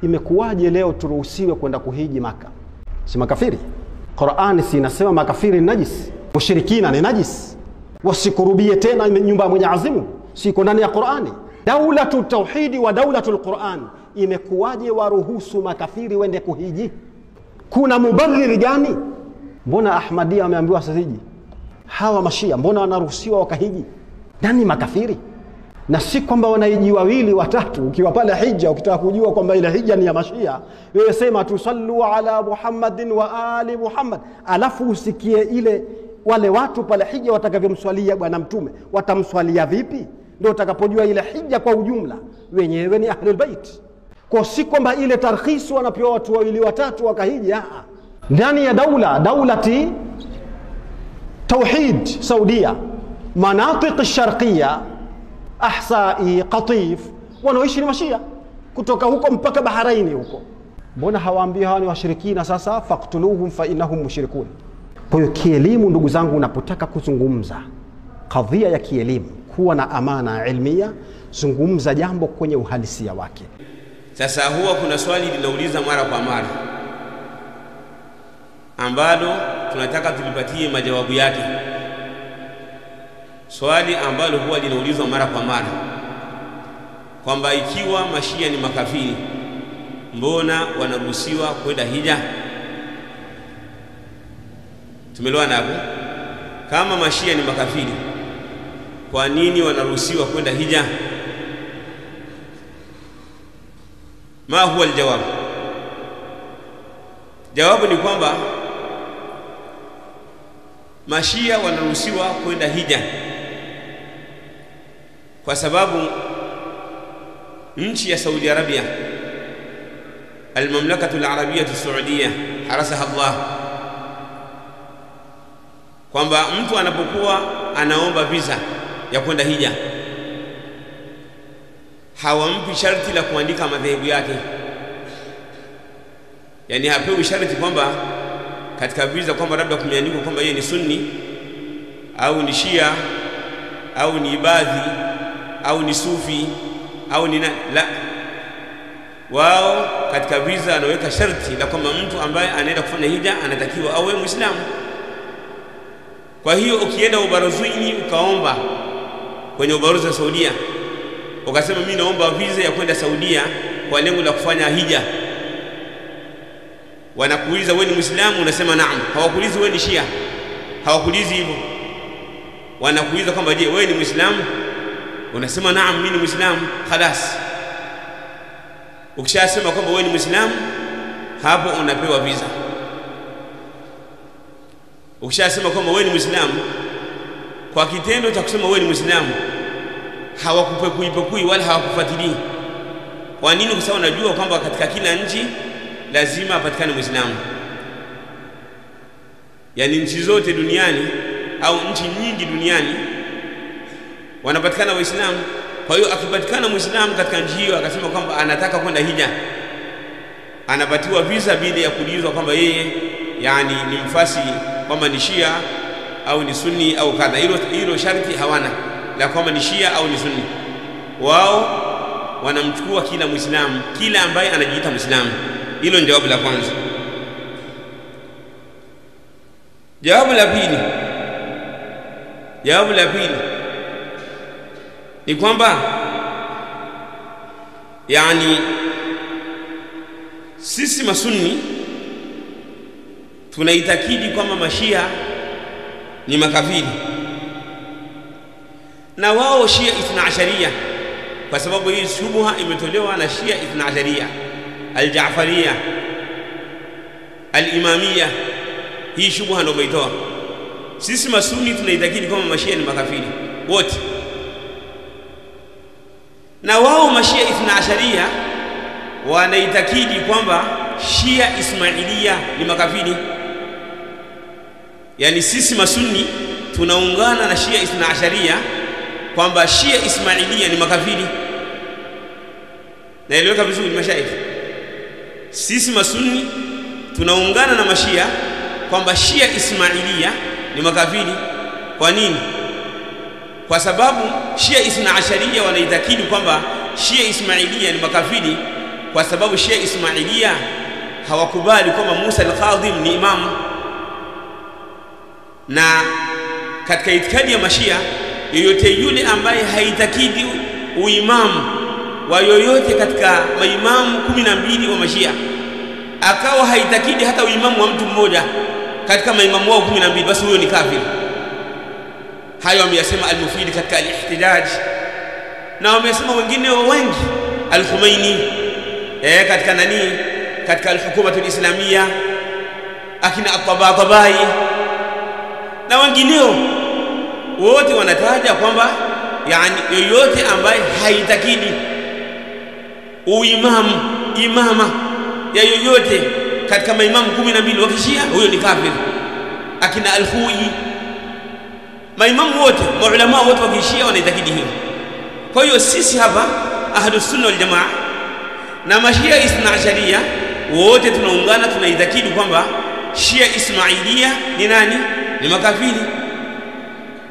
Imekuwaje leo turuhusiwe kwenda kuhiji Maka? Si makafiri? Qur'ani si inasema makafiri ni najis, mushrikina ni najis, wasikurubie tena nyumba ya Mwenyezi Mungu, siko ndani ya Qur'ani. Daulatu tauhidi wa daulatul Qur'an, imekuwaje waruhusu makafiri wende kuhiji? Kuna mubariri gani? Mbona Ahmadiyya wameambiwa wasihiji? Hawa mashia mbona wanaruhusiwa wakahiji? Nani makafiri? Na si kwamba wanahiji wawili watatu. Ukiwa pale hija ukitaka kujua kwamba ile hija ni ya mashia, wewe sema tusallu ala Muhammadin wa ali Muhammad, alafu usikie ile wale watu pale hija watakavyomswalia bwana mtume, watamswalia vipi? Ndio utakapojua ile hija kwa ujumla wenyewe ni ahlul bait. Kwa si kwamba ile tarkhisi wanapewa watu wawili watatu wakahiji. Ndani ya daulati tauhid Saudia, manatiq sharqiyya, Ahsai, Qatif, wanaoishi ni mashia kutoka huko mpaka Bahraini huko. Mbona hawaambii hawa ni washirikina? Sasa faqtuluhum fa innahum mushrikun. Kwa hiyo kielimu, ndugu zangu, unapotaka kuzungumza kadhia ya kielimu, kuwa na amana ilmia, zungumza jambo kwenye uhalisia wake. Sasa huwa kuna swali linauliza mara kwa mara ambalo tunataka tulipatie majawabu yake. Swali ambalo huwa linaulizwa mara kwa mara kwamba ikiwa mashia ni makafiri, mbona wanaruhusiwa kwenda hija? Tumeelewana hapo? Kama mashia ni makafiri, kwa nini wanaruhusiwa kwenda hija? Ma huwa aljawab? Jawabu ni kwamba mashia wanaruhusiwa kwenda hija kwa sababu nchi ya Saudi Arabia, al-Mamlakatu al-Arabiyyah as-Saudiyyah, harasaha Allah, kwamba mtu anapokuwa anaomba visa ya kwenda hija, hawampi sharti la kuandika madhehebu yake. Yani hapewi sharti kwamba katika visa kwamba labda kumeandikwa kwamba yeye ni Sunni au ni Shia au ni Ibadhi au ni Sufi au ni la. Wao katika visa anaweka sharti la kwamba mtu ambaye anaenda kufanya hija anatakiwa awe Muislamu. Kwa hiyo ukienda ubaruzini ukaomba kwenye ubalozi wa Saudia, ukasema mimi naomba visa ya kwenda Saudia kwa lengo la kufanya hija, wanakuuliza wewe ni Muislamu? Unasema naam. Hawakuulizi wewe ni Shia, hawakuulizi hivyo. Wanakuuliza kwamba je, wewe ni Muislamu? Unasema naam, mimi ni Muislamu. Khalas. Ukishasema kwamba wewe ni Muislamu, hapo unapewa visa. Ukishasema kwamba wewe ni Muislamu, kwa kitendo cha kusema wewe ni Muislamu, hawakupekui wala hawakufuatilii. Kwa nini? Kwa sababu unajua kwamba katika kila nchi lazima apatikane Muislamu. Yani nchi zote duniani au nchi nyingi duniani wanapatikana Waislamu. Kwa hiyo akipatikana Muislamu katika nchi hiyo akasema kwamba anataka kwenda hija, anapatiwa visa bila ya kuulizwa kwamba yeye yani ni mfasi, kwamba ni Shia au ni Sunni au kadha. Hilo sharti hawana la kwamba ni Shia au ni Sunni. Wao wanamchukua kila Muislamu, kila ambaye anajiita Muislamu. Hilo ni jawabu la kwanza. Jawabu la pili ni kwamba yani sisi Masunni tunaitakidi kwamba mashia ni makafiri, na wao Shia Ithna Ashariya, kwa sababu hii shubha imetolewa na Shia Ithna Ashariya, al-Jaafariya, al-Imamiyya. Hii shubha ndio wameitoa. Sisi Masunni tunaitakidi kwamba mashia ni makafiri wote, na wao mashia Ithna Ashariya wanaitakidi kwamba Shia Ismailiya ni makafiri. Yani sisi Masunni tunaungana na Shia Ithna Ashariya kwamba Shia Ismailiya ni makafiri. Naeleweka vizuri mashaikh? Sisi Masunni tunaungana na mashia kwamba Shia Ismailiya ni makafiri. Kwa nini? Kwa sababu Shia Ithna Ashariya wanaitakidi kwamba Shia Ismailiya ni makafiri kwa sababu Shia Ismailia hawakubali kwamba Musa al-Kadhim ni imamu. Na katika itikadi ya Mashia, yoyote yule ambaye haitakidi uimamu wa yoyote katika maimamu 12 wa Mashia, akawa haitakidi hata uimamu wa mtu mmoja katika maimamu wao 12, basi huyo ni kafiri. Hayo ameyasema al-Mufid katika al-Ihtijaj, na wamesema wengine wengi, al-Khumaini katika katika al-Hukuma al-Islamia, akina at-Tabatabai na wengineo wote wanataja kwamba yani yoyote ambaye haitakidi imama ya yoyote katika maimamu 12 wa Kishia, huyo ni kafir. Akina al-Khuyi, maimamu wote, maulama wote wa Kishia wanaitakidi hiyo. Kwa hiyo sisi hapa Ahlus Sunna wal Jamaa na Mashia Ithna Asharia wote tunaungana, tunaitakidi kwamba Shia Ismailia ni nani? Ni makafiri.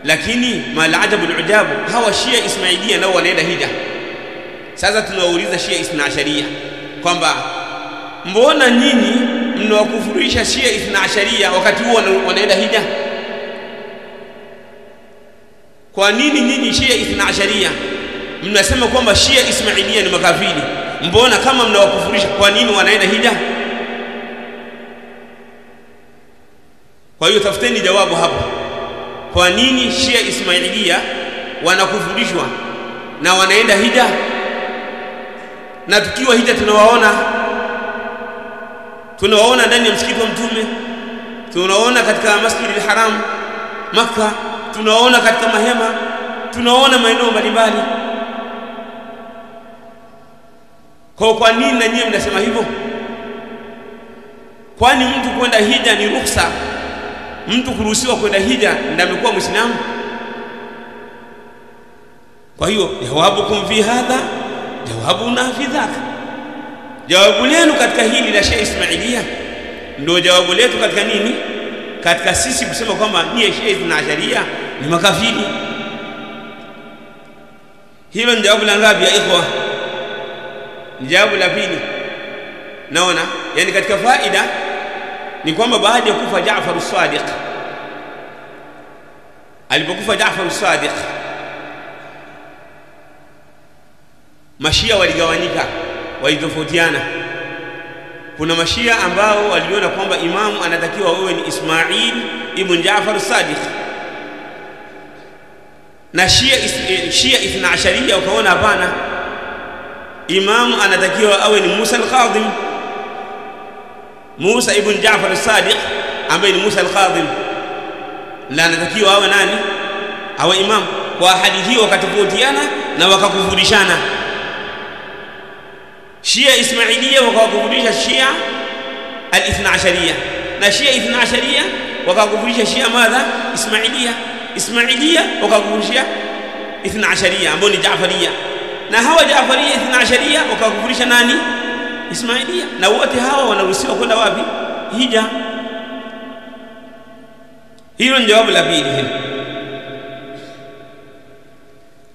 Lakini malajabu alujabu, hawa Shia Ismailia nao wanaenda hija. Sasa tunawauliza Shia Ithna Asharia kwamba mbona nyinyi mnawakufurisha Shia Ithna Asharia wakati huo wanaenda hija? Kwa nini nyinyi Shia Ithna Asharia mnasema kwamba Shia Ismailia ni makafiri? Mbona kama mnawakufurisha, kwa nini wanaenda hija? Kwa hiyo tafuteni jawabu hapo. Kwa nini Shia Ismailia wanakufurishwa na wanaenda hija? Na tukiwa hija tunawaona ndani ya msikiti wa Mtume, tunawaona katika Masjid al-Haram Makkah, tunawaona katika mahema, tunawaona maeneo mbalimbali. Kwa nini na nyinyi mnasema hivyo? Kwani mtu kwenda hija ni ruhusa? Mtu kuruhusiwa kwenda hija ndio amekuwa Muislamu? Kwa hiyo jawabukum fi hadha jawabuna fi dhaka, jawabu lenu katika hili la Shia Ismailia ndio jawabu letu katika nini? Katika sisi kusema kwamba ni Shia Ithna Asharia ni makafiri. Hilo ni jawabu la ngapi ya ikhwa? Ni jawabu la pili. Naona yani katika faida ni kwamba baada ya kufa Jaafar as-Sadiq, alipokufa Jaafar as-Sadiq, Mashia waligawanyika, walitofautiana. Kuna Mashia ambao waliona kwamba imamu anatakiwa wewe ni Ismail ibn Jaafar as-Sadiq, na Shia Ithna Asharia wakaona hapana, imamu anatakiwa awe ni Musa al-Kadhim, Musa ibn Jaafar as-Sadiq ambaye ni Musa al-Kadhim, na anatakiwa awe nani? Awe imam. Kwa hadithi hiyo wakatofautiana na wakakufurishana. Shia Ismailia wakawakufurisha Shia al-Ithna Asharia, na Shia Ithna Asharia wakawakufurisha Shia madha? Ismailia wakawakufurisha Ithna Asharia ambao ni Jaafaria, na hawa Jaafaria Ithna Asharia wakawakufurisha nani? Ismailia. Na wote hawa wanaruhusiwa kwenda wapi? Hija. Hilo ni jawabu la pili. Hilo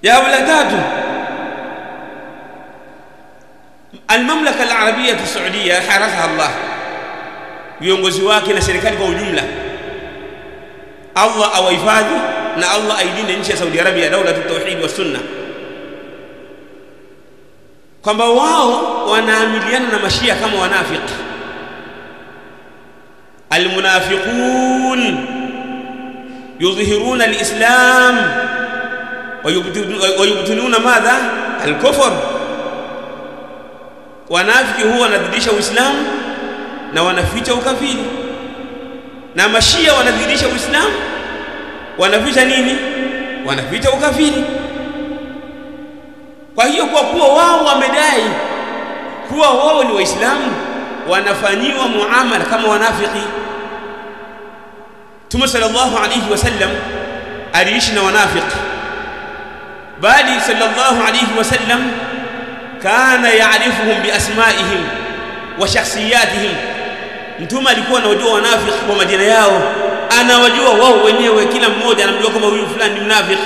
jawabu la tatu, Al-Mamlaka Al-Arabia As-Saudia harasaha Allah, viongozi wake na serikali kwa ujumla, Allah awahifadhi na Allah ailinde nchi ya Saudi Arabia, daula tauhid wa sunna, kwamba wao wanaamiliana na Mashia kama wanafiki. Almunafiqun yudhhiruna alislam wa yubtiluna madha? Alkufr. Wanafiki huwa wanadhihirisha Uislamu na wanaficha ukafiri, na Mashia wanadhihirisha Uislamu, wanaficha nini? Wanaficha ukafiri. Kwa hiyo kwa kuwa wao wamedai kuwa wao ni Waislamu, wanafanyiwa muamala kama wanafiki. Mtume sallallahu alayhi wasallam aliishi na wanafiki, bali sallallahu alayhi wasallam kana yaarifuhum biasmaihim wa shakhsiyatihim. Mtume alikuwa anawajua wanafiki kwa majina yao, anawajua wao wenyewe, kila mmoja anamjua kama huyu fulani ni mnafiki.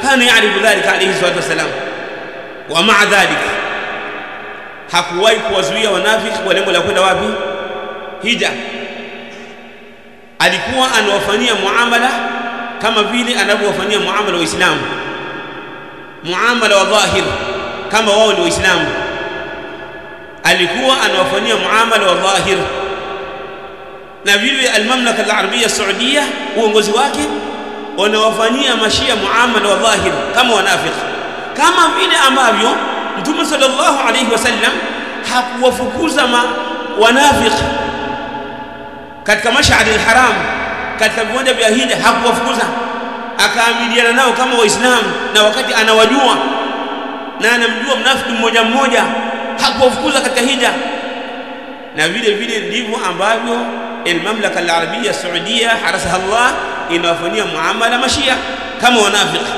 Kana yaarifu dhalika alayhi salatu wasallam. Wa ma'a dhalik, hakuwahi kuwazuia wanafiki kwa lengo la kwenda wapi? Hija. Alikuwa anawafanyia muamala kama vile anavyowafanyia muamala Waislamu, muamala wa dhahir kama wao ni Waislamu. Alikuwa anawafanyia muamala wa dhahir. Na vile al-Mamlaka al-Arabia Saudia, uongozi wake wanawafanyia mashia muamala wa dhahir kama wanafiki, kama vile ambavyo Mtume sallallahu alayhi wasallam hakuwafukuza wanafiki katika Mash'ar al-Haram, katika viwanja vya hija hakuwafukuza, akaamiliana nao kama Waislamu, na wakati anawajua na anamjua mnafiki mmoja mmoja hakuwafukuza katika hija. Na vile vile ndivyo ambavyo al-Mamlaka al-Arabia Saudia harasaha Allah inawafanyia muamala mashia kama wanafiki.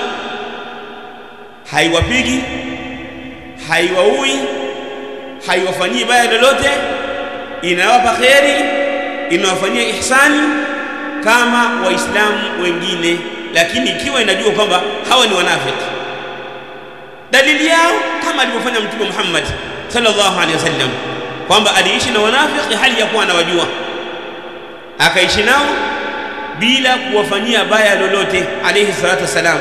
Haiwapigi, haiwaui, haiwafanyii baya lolote, inawapa kheri, inawafanyia ihsani kama Waislamu wengine, lakini ikiwa inajua kwamba hawa ni wanafiki. Dalili yao kama alivyofanya Mtume Muhammad sallallahu alaihi wasallam, kwamba aliishi na wanafiki hali ya kuwa anawajua, akaishi nao bila kuwafanyia baya lolote alayhi salatu wasalam.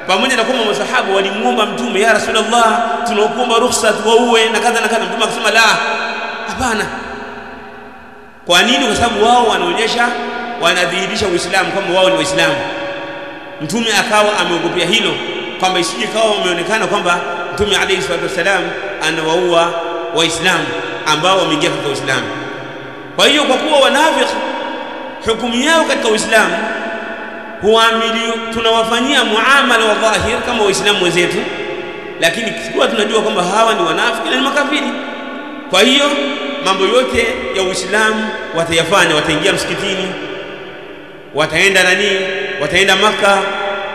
Pamoja na kwamba masahaba walimuomba Mtume, ya Rasulullah, tunakuomba ruhusa tuwaue na kadha na kadha. Mtume akasema la, hapana. Kwa nini? Kwa sababu wao wanaonyesha, wanadhihirisha Uislamu kama wao ni Waislamu. Mtume akawa ameogopea hilo, kwamba isije kawa wameonekana kwamba Mtume alayhi salatu wasalam anawaua Waislamu ambao wameingia katika Uislamu. Kwa hiyo kwa kuwa wanafiki hukumu yao katika Uislamu huamili, tunawafanyia muamala wa dhahir kama Waislamu wenzetu, lakini kwa tunajua kwamba hawa ni wanafiki na ni makafiri. Kwa hiyo mambo yote ya Uislamu watayafanya, wataingia msikitini, wataenda wataenda Maka,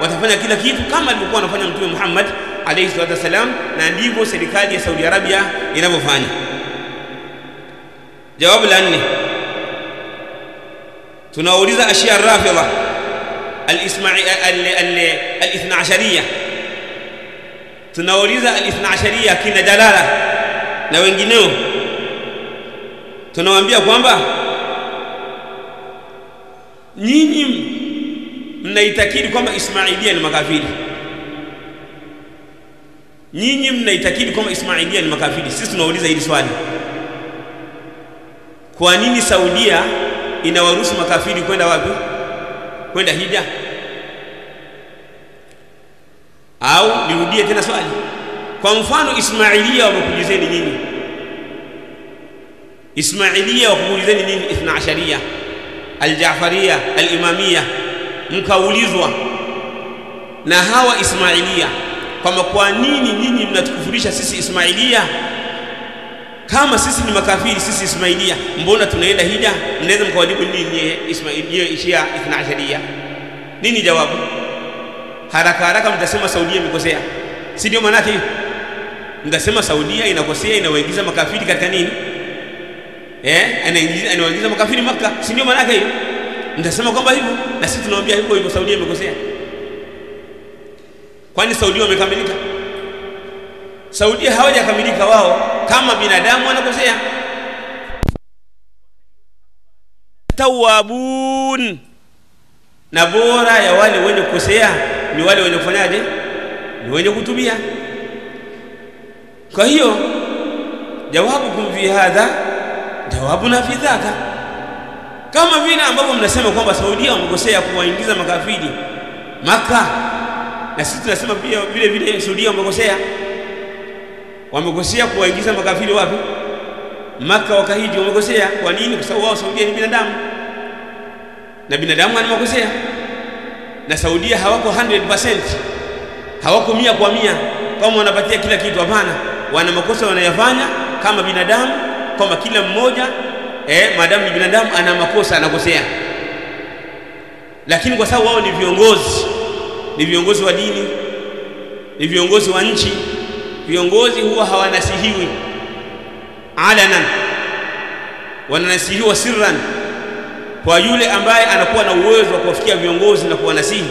watafanya kila kitu kama alivyokuwa anafanya Mtume Muhammad alayhi salatu wasalam, na ndivyo serikali ya Saudi Arabia inavyofanya. Jawabu la 4, tunauliza ashia rafidha al-ithna ashariya, tunauliza al-ithna ashariya kina Jalala na wengineo, tunawaambia kwamba nyinyi mnaitakidi kwamba Ismailia ni makafiri. Nyinyi mnaitakidi kwamba Ismailia ni makafiri. Sisi tunauliza hili swali, kwa nini Saudia inawaruhusu makafiri kwenda wapi? Kwenda hija? Au nirudie tena swali, kwa mfano Ismailia wamekujizeni nini? Ismailia wakujizeni nini? Ithna ashariya, al-Jaafariya, al-Imamiyya, mkaulizwa na hawa Ismailia kwamba kwa nini nyinyi mnatukufurisha sisi Ismailia? Kama sisi ni makafiri sisi Ismailia, mbona tunaenda hija? Mnaweza mkawajibu nini Ismailia ishia ithna ashariya? Nini jawabu? Haraka haraka mtasema Saudia imekosea, si ndio? Maana yake mtasema Saudia inakosea, inawaingiza makafiri katika nini? Anaingiza makafiri Makkah, si ndio? Maana yake hiyo mtasema kwamba hivyo, na sisi tunawaambia hivyo, Saudia imekosea. Kwani Saudia wamekamilika? Saudia hawajakamilika. Wao kama binadamu wanakosea. Tawabun, na bora ya wale wenye kukosea ni wale wenye kufanyaje? Ni wenye kutubia. Kwa hiyo jawabukum fi hadha jawabuna fi dhaka, kama vile ambavyo mnasema kwamba Saudia wamekosea kuwaingiza makafiri Makkah, na sisi tunasema pia vile vile Saudia wamekosea kuwaingiza makafiri wapi? Makkah, wakahiji. Wamekosea. Kwa nini? Kwa sababu wao Saudia ni binadamu, na binadamu anamkosea, na Saudia hawako 100%, hawako 100% kama wanapatia kila kitu. Hapana, wana makosa wanayafanya kama binadamu, kama kila mmoja maadamu ni binadamu ana makosa, anakosea. Lakini kwa sababu wao ni viongozi, ni viongozi wa dini, ni viongozi wa nchi, viongozi huwa hawanasihiwi alanan, wananasihiwa sirran. Kwa yule ambaye anakuwa na uwezo wa kuwafikia viongozi na kuwanasihi,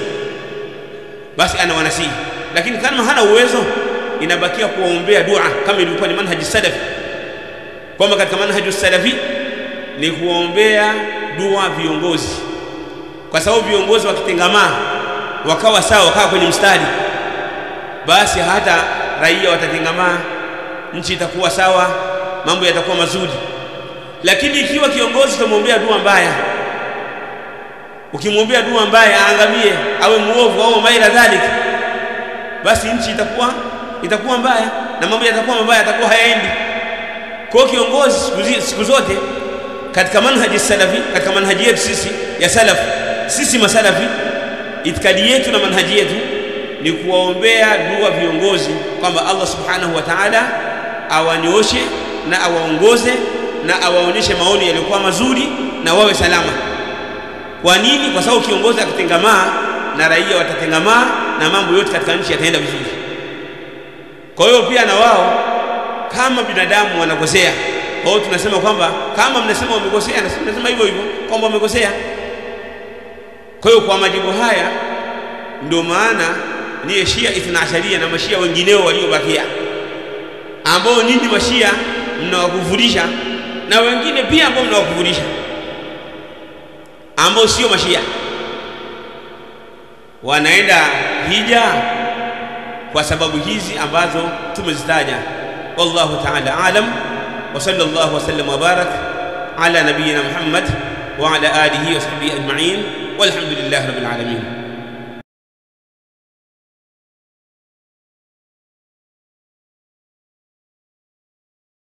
basi anawanasihi. Lakini kama hana uwezo, inabakia kuwaombea dua, kama ilikuwa ni manhaji salaf kwamba katika manhaju salafi ni kuombea dua viongozi, kwa sababu viongozi wakitengamaa wakawa sawa, wakawa kwenye mstari, basi hata raia watatengamaa, nchi itakuwa sawa, mambo yatakuwa mazuri. Lakini ikiwa kiongozi tumwombea dua mbaya, ukimwombea dua mbaya aangamie, awe muovu au maila dhalik, basi nchi itakuwa mbaya na mambo yatakuwa mabaya, yatakuwa hayaendi. Kwa kiongozi siku zote katika manhaji salafi, katika manhaji yetu sisi ya salaf, sisi masalafi, itikadi yetu na manhaji yetu ni kuwaombea dua viongozi kwamba Allah subhanahu wa ta'ala awanyooshe na awaongoze na awaonyeshe maoni yaliyokuwa mazuri na wawe salama. Kwa nini? Kwa sababu kiongozi akitengamaa na raia watatengamaa na mambo yote katika nchi yataenda vizuri. Kwa hiyo pia na wao kama binadamu wanakosea. Kwa hiyo tunasema kwamba kama mnasema wamekosea, na sisi tunasema hivyo hivyo kwamba wamekosea. Kwa hiyo kwa majibu haya ndio maana ni Shia Ithna Asharia na mashia wengineo waliobakia, ambao nyinyi mashia mnawakufurisha na wengine pia ambao mnawakufurisha ambao sio mashia, wanaenda hija kwa sababu hizi ambazo tumezitaja. Wallahu ta'ala alam, wa sallallahu wasallam wa barak ala nabiyyina Muhammad wa ala alihi wa sahbihi ajma'in, walhamdulillahi rabbil alamin.